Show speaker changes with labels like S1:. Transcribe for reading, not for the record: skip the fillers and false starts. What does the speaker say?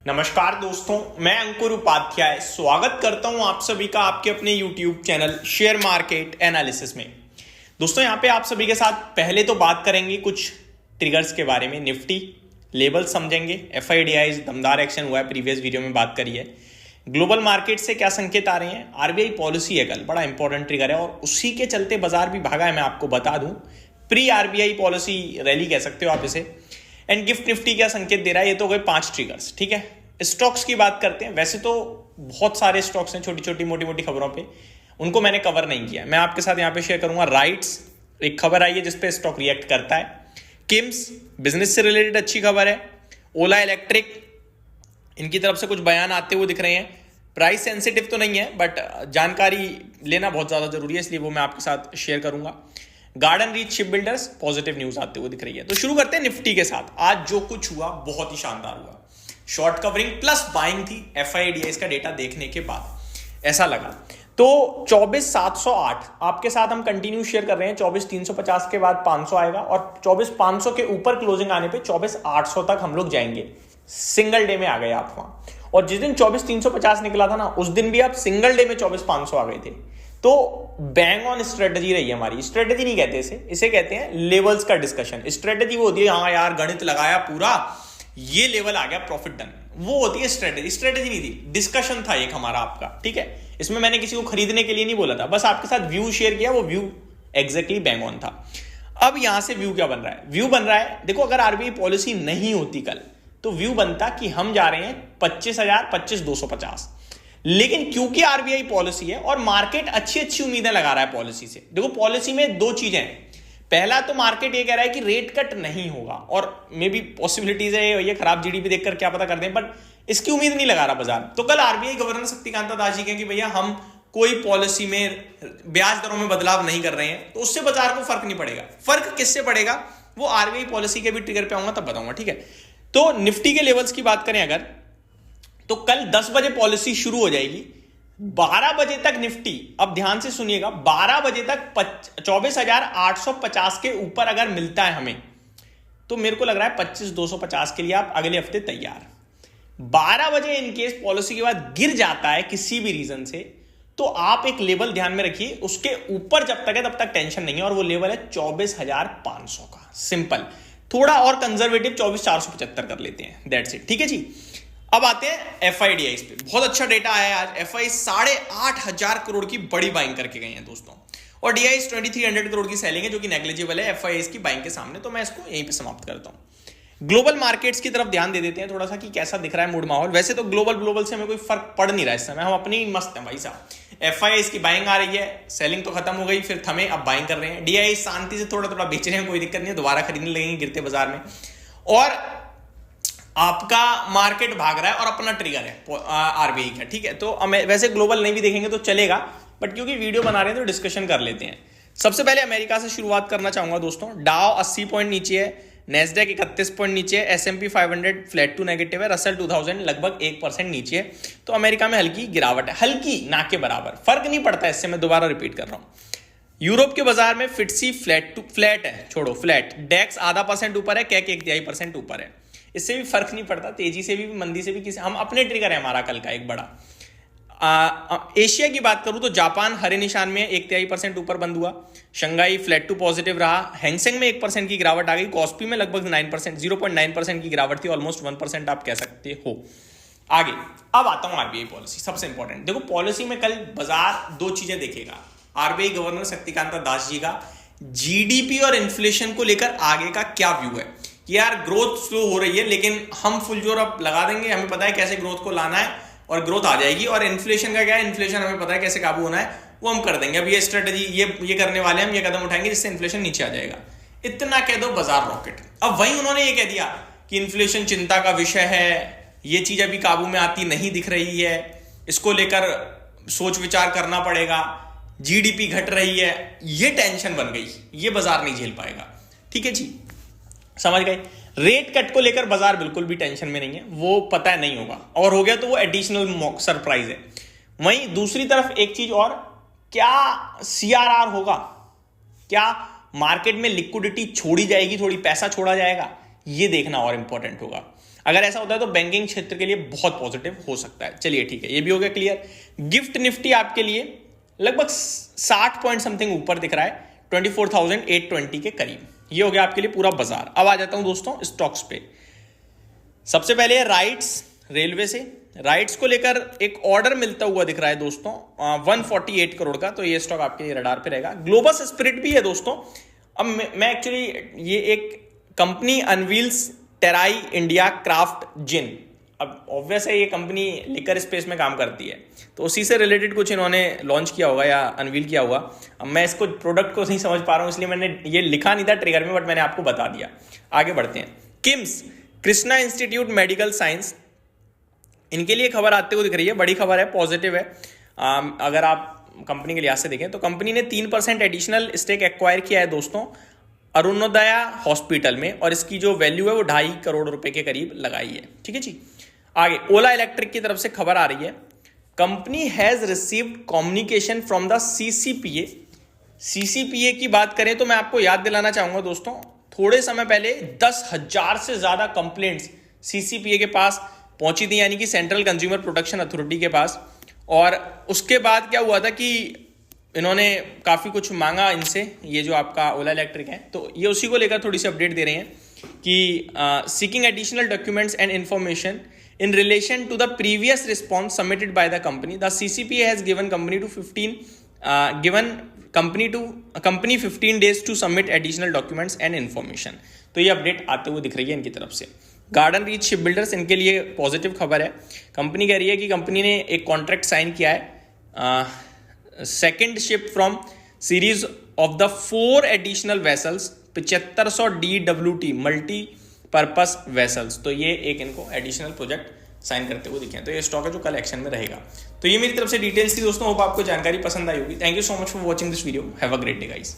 S1: नमस्कार दोस्तों, मैं अंकुर उपाध्याय स्वागत करता हूं आप सभी का आपके अपने YouTube channel share market analysis में। दोस्तों यहां पे आप सभी के साथ पहले तो बात करेंगे कुछ ट्रिगर्स के बारे में, निफ्टी लेवल समझेंगे, एफआईडीआईज दमदार एक्शन हुआ है, प्रीवियस वीडियो में बात करी है। ग्लोबल मार्केट से क्या संकेत आ रहे हैं, आरबीआई पॉलिसी है कल बड़ा इंपॉर्टेंट ट्रिगर है और उसी के चलते बाजार भी भागा है। मैं आपको बता दूं, प्री आरबीआई पॉलिसी रैली कह सकते हो आप इसे। एंड गिफ्ट निफ्टी क्या संकेत दे रहा है, ये तो गए 5 ट्रिगर्स। ठीक है, स्टॉक्स की बात करते हैं। वैसे तो बहुत सारे स्टॉक्स हैं, छोटी छोटी मोटी मोटी खबरों पे, उनको मैंने कवर नहीं किया। मैं आपके साथ यहाँ पे शेयर करूंगा। राइट्स एक खबर आई है जिसपे स्टॉक रिएक्ट करता है। किम्स बिजनेस से रिलेटेड अच्छी खबर है। ओला इलेक्ट्रिक, इनकी तरफ से कुछ बयान आते हुए दिख रहे हैं। प्राइस सेंसिटिव तो नहीं है बट जानकारी लेना बहुत ज्यादा जरूरी है, इसलिए वो मैं आपके साथ शेयर करूंगा। Garden reach ship builders positive news आते हुए दिख रही है। तो शुरू करते हैं निफ्टी के साथ। आज जो कुछ हुआ बहुत ही शानदार हुआ। शॉर्ट कवरिंग प्लस बाइंग थी एफआईडीआईज का डेटा देखने के बाद, ऐसा लगा। तो 24,708 आपके साथ हम कंटिन्यू शेयर कर रहे हैं। 24,350 के बाद 500 आएगा और 24,500 के ऊपर क्लोजिंग आने पे 24,800 तक हम लोग जाएंगे। सिंगल डे में आ गए आप वहां। और जिस दिन 24,350 निकला था ना, उस दिन भी आप सिंगल डे में 24,500 आ गए थे। तो बैंग ऑन स्ट्रेटजी रही है हमारी। स्ट्रेटजी नहीं कहते इसे कहते हैं लेवल्स का डिस्कशन। स्ट्रेटजी वो होती है, हाँ यार गणित लगाया पूरा, ये लेवल आ गया प्रॉफिट डन, वो होती है स्ट्रेटजी। स्ट्रेटजी नहीं थी, डिस्कशन था एक हमारा आपका। ठीक है, इसमें मैंने किसी को खरीदने के लिए नहीं बोला था, बस आपके साथ व्यू शेयर किया। वो व्यू एग्जैक्टली बैंग ऑन था। अब यहां से व्यू क्या बन रहा है? व्यू बन रहा है, देखो अगर आरबीआई पॉलिसी नहीं होती कल तो व्यू बनता कि हम जा रहे हैं 25,000 25,250। लेकिन क्योंकि आरबीआई पॉलिसी है और मार्केट अच्छी अच्छी उम्मीदें लगा रहा है पॉलिसी से। देखो पॉलिसी में दो चीजें हैं। पहला तो मार्केट ये कह रहा है कि रेट कट नहीं होगा और मे बी पॉसिबिलिटीज है, ये खराब जीडीपी देखकर क्या पता कर दें, बट इसकी उम्मीद नहीं लगा रहा बाजार। तो कल आरबीआई गवर्नर शक्तिकांता दास जी कहें कि भैया हम कोई पॉलिसी में ब्याज दरों में बदलाव नहीं कर रहे हैं, तो उससे बाजार को फर्क नहीं पड़ेगा। फर्क किससे पड़ेगा वो आरबीआई पॉलिसी के भी ट्रिगर पे आऊंगा तब बताऊंगा। ठीक है, तो निफ्टी के लेवल्स की बात करें अगर, तो कल 10 बजे पॉलिसी शुरू हो जाएगी। 12 बजे तक निफ्टी, अब ध्यान से सुनिएगा, 12 बजे तक 24,850 के ऊपर अगर मिलता है हमें, तो मेरे को लग रहा है 25,250 के लिए आप अगले हफ्ते तैयार। 12 बजे इनकेस पॉलिसी के बाद गिर जाता है किसी भी रीजन से, तो आप एक लेवल ध्यान में रखिए, उसके ऊपर जब तक है तब तक टेंशन नहीं है, और वो लेवल है 24,500 का। सिंपल, थोड़ा और कंजर्वेटिव 24,475 कर लेते हैं, दैट्स इट। ठीक है जी, अब आते हैं एफआईडीआई पे। बहुत अच्छा डेटा आया है आज। एफआई 8,500 करोड़ की बड़ी बाइंग करके गई हैं दोस्तों, और डीआई 2,300 करोड़ की सेलिंग है जो कि नेग्लिजिबल है एफआई की बाइंग के सामने। तो मैं इसको यहीं पे समाप्त करता हूं। ग्लोबल मार्केट्स की तरफ ध्यान दे देते हैं थोड़ा सा कि कैसा दिख रहा है मूड माहौल। वैसे तो ग्लोबल से हमें कोई फर्क पड़ नहीं रहा इस समय, हम अपनी मस्त हैं भाई साहब। एफआई की बाइंग आ रही है, सेलिंग तो खत्म हो गई, फिर थमे अब बाइंग कर रहे हैं। डीआई शांति से थोड़ा थोड़ा बेच रहे हैं, कोई दिक्कत नहीं है, दोबारा खरीदने लगेंगे गिरते बाजार में। और आपका मार्केट भाग रहा है और अपना ट्रिगर है आरबीआई का। ठीक है, तो वैसे ग्लोबल नहीं भी देखेंगे तो चलेगा, बट क्योंकि वीडियो बना रहे हैं तो डिस्कशन कर लेते हैं। सबसे पहले अमेरिका से शुरुआत करना चाहूंगा दोस्तों। डाउ 80 पॉइंट नीचे है, नेस्डैक 31 पॉइंट नीचे है, एसएमपी 500 फ्लैट टू नेगेटिव है, रसल 2000 लगभग 1% नीचे है। तो अमेरिका में हल्की गिरावट है, हल्की ना के बराबर, फर्क नहीं पड़ता इससे, मैं दोबारा रिपीट कर रहा हूं। यूरोप के बाजार में फिटसी फ्लैट है, छोड़ो फ्लैट, डेक्स आधा % ऊपर है, कैक 1/3% ऊपर है। इससे भी फर्क नहीं पड़ता, तेजी से भी मंदी से भी, किसी हम अपने ट्रिगर है हमारा कल का एक बड़ा। एशिया की बात करूं तो जापान हरे निशान में 1/3% ऊपर बंद हुआ, शंघाई फ्लैट टू पॉजिटिव रहा, हैंगसेंग में 1% की गिरावट आ गई, कॉस्पी में लगभग 0.9% की गिरावट थी, ऑलमोस्ट 1% आप कह सकते हो। आगे अब आता हूं आरबीआई पॉलिसी, सबसे इंपॉर्टेंट। देखो पॉलिसी में कल बाजार दो चीजें देखेगा। आरबीआई गवर्नर शक्तिकांता दास जी का जीडीपी और इन्फ्लेशन को लेकर आगे का क्या व्यू है कि यार ग्रोथ स्लो हो रही है, लेकिन हम फुल जोर अब लगा देंगे, हमें पता है कैसे ग्रोथ को लाना है और ग्रोथ आ जाएगी। और इन्फ्लेशन का क्या है, इन्फ्लेशन हमें पता है कैसे काबू होना है, वो हम कर देंगे। अब ये स्ट्रेटजी ये करने वाले हम, ये कदम उठाएंगे जिससे इन्फ्लेशन नीचे आ जाएगा। इतना कह दो बाजार रॉकेट। अब वहीं उन्होंने ये कह दिया कि इन्फ्लेशन चिंता का विषय है, ये चीज अभी काबू में आती नहीं दिख रही है, इसको लेकर सोच विचार करना पड़ेगा, जीडीपी घट रही है, ये टेंशन बन गई, ये बाजार नहीं झेल पाएगा। ठीक है जी, समझ गए। रेट कट को लेकर बाजार बिल्कुल भी टेंशन में नहीं है, वो पता है नहीं होगा, और हो गया तो वो एडिशनल सरप्राइज है। वहीं दूसरी तरफ एक चीज और, क्या सीआरआर होगा, क्या मार्केट में लिक्विडिटी छोड़ी जाएगी, थोड़ी पैसा छोड़ा जाएगा, ये देखना और इंपॉर्टेंट होगा। अगर ऐसा होता है तो बैंकिंग क्षेत्र के लिए बहुत पॉजिटिव हो सकता है। चलिए ठीक है, ये भी हो गया क्लियर। गिफ्ट निफ्टी आपके लिए लगभग 60 पॉइंट समथिंग ऊपर दिख रहा है, 24,820 के करीब। ये हो गया आपके लिए पूरा बाजार। अब आ जाता हूं दोस्तों स्टॉक्स पे। सबसे पहले राइट्स, रेलवे से राइट्स को लेकर एक ऑर्डर मिलता हुआ दिख रहा है दोस्तों 148 करोड़ का, तो ये स्टॉक आपके रडार पे रहेगा। ग्लोबस स्पिरिट भी है दोस्तों। अब मैं एक्चुअली ये एक company unveils Terai India craft gin, अब ऑब्वियस है ये कंपनी लिकर स्पेस में काम करती है, तो उसी से रिलेटेड कुछ इन्होंने लॉन्च किया होगा या अनवील किया होगा। अब मैं इसको प्रोडक्ट को नहीं समझ पा रहा हूँ, इसलिए मैंने ये लिखा नहीं था ट्रिगर में, बट मैंने आपको बता दिया। आगे बढ़ते हैं। KIMS, Krishna institute medical science, इनके लिए खबर आते हुए दिख रही है, बड़ी खबर है, पॉजिटिव है। अगर आप कंपनी के लिहाज से देखें तो कंपनी ने 3% एडिशनल स्टेक एक्वायर किया है दोस्तों अरुणोदय हॉस्पिटल में, और इसकी जो वैल्यू है वो 2.5 करोड़ रुपए के करीब लगाई है। ठीक है जी। आगे ओला इलेक्ट्रिक की तरफ से खबर आ रही है, company has received communication from the CCPA. CCPA की बात करें तो मैं आपको याद दिलाना चाहूंगा दोस्तों, थोड़े समय पहले 10,000 से ज्यादा कंप्लेंट्स सीसीपीए के पास पहुंची थी, यानी कि सेंट्रल कंज्यूमर प्रोटेक्शन अथॉरिटी के पास। और उसके बाद क्या हुआ था कि इन्होंने काफी कुछ मांगा इनसे, ये जो आपका ओला इलेक्ट्रिक है, तो ये उसी को लेकर थोड़ी सी अपडेट दे रहे हैं कि seeking additional documents and information in relation to the previous response submitted by the company, the CCPA has given company 15 days to submit additional documents and information। तो ये अपडेट आते हुए दिख रही है इनकी तरफ से। गार्डन रीच शिप बिल्डर्स, इनके लिए पॉजिटिव खबर है। कंपनी कह रही है कि कंपनी ने एक कॉन्ट्रैक्ट साइन किया है, second ship from series of the 4 additional vessels, 7500 DWT multi purpose vessels. तो ये एक इनको एडिशनल प्रोजेक्ट साइन करते हुए दिखे। तो ये स्टॉक है जो कल एक्शन में रहेगा। तो ये मेरी तरफ से डिटेल्स थी दोस्तों, होप आपको जानकारी पसंद आई होगी। Thank you so much for watching this video. Have a great day guys.